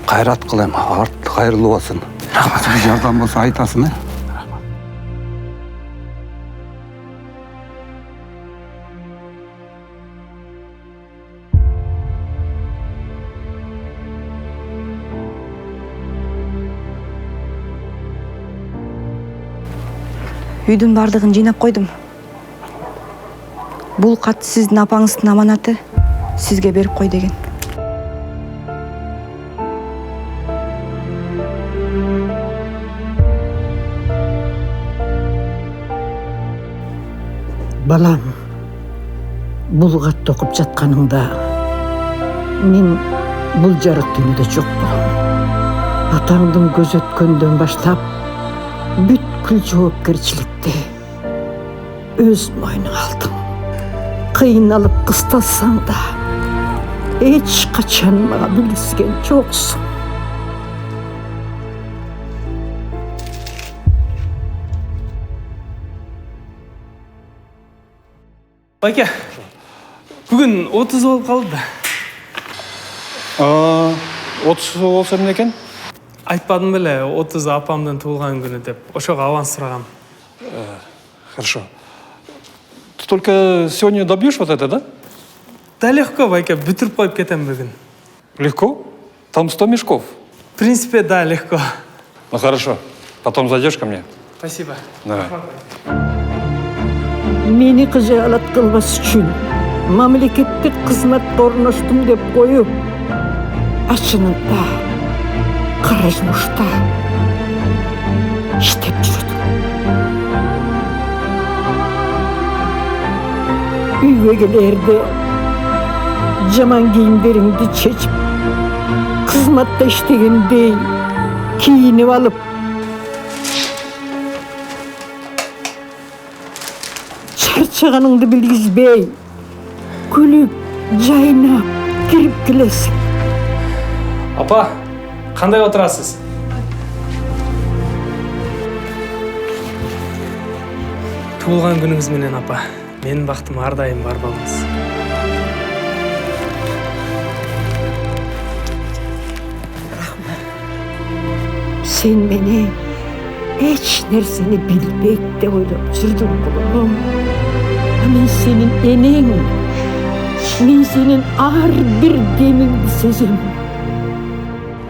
Кайрат кылайм, арт кайрылуу болсун. Рахмат, жардам болсо айтасың, Үйдүн бардыгын жыйнап койдум. Бул кат сиздин апаңыздын аманаты, сизге берип кой деген. Балам, бул катты окуп жатканыңда мен бул жарык дүйнөдө жок болом. Атаңдын көзөткөндөн баштап бүткүл жоопкерчиликти өз мойнуңа алдың. Кыйналып кысталсаң да эч качан мага билискен жоксуң. Байке, бүгін 30 болып қалды. 30 болса эмне экен? Айтпадым беле, 30 апамдын туулган күнү деп, ошого аванс сурагам. Хорошо. Ты только сегодня добьешь вот это, да? Да легко, Байке, бүтүрүп коюп кетем бүгүн. Легко? Там 100 мешков. В принципе, да, легко. Ну хорошо, потом зайдешь ко мне. Спасибо. Давай. Мени кыжаалат кылбас үчүн мамлекеттик кызматка орноштум деп коюп, ачынында кара жумушта иштеп жүрдүм. Үйгө келерде жаман кийимдериңди чечип, кызматта иштегендей кийинип алып, чарчаганыңды билгизбей, күлүп, жайнап кирип келесиң. Апа, кандай отурасыз? Туулган күнүңүз менен, апа. Менин бактым ар дайым бар болуңуз. Sen meni hiç nerseni bilbeyt de oylap жүрдүм kulum. Men senin eneң, men senin ar bir demingdi сезем.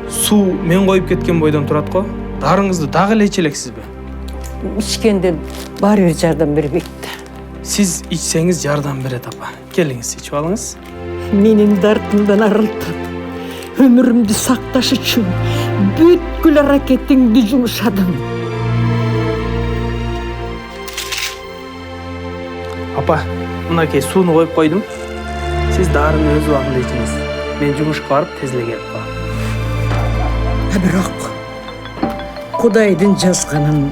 Суу мен коюп кеткен бойдон турат го. Дарыңызды дагы эле иче элексизби? İçkenden bari bir жардам бербейт. Сиз ичсеңиз жардам берет, апа. Келиңиз, ичип алыңыз. Менин дартымдан арылтып, өмүрүмдү сакташ үчүн бүткүл аракетиңди жумшадың. Апа, мынакей сууну коюп койдум. Сиз дарыны өз убагында ичиңиз. Мен жумушка барып тез эле келип калам. Бирок Кудайдын жазганын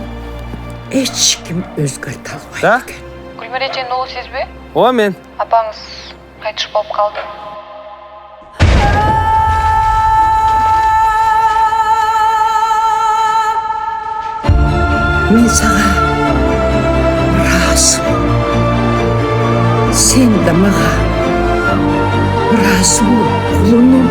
эч ким өзгөртө албайт Да? экен. Гүлмирежен уулу сизби? Ооба, мен. Апаңыз кайтыш болуп калды. Мен сага ыраазымын. Sen de мага ыраазы бол, кулунум.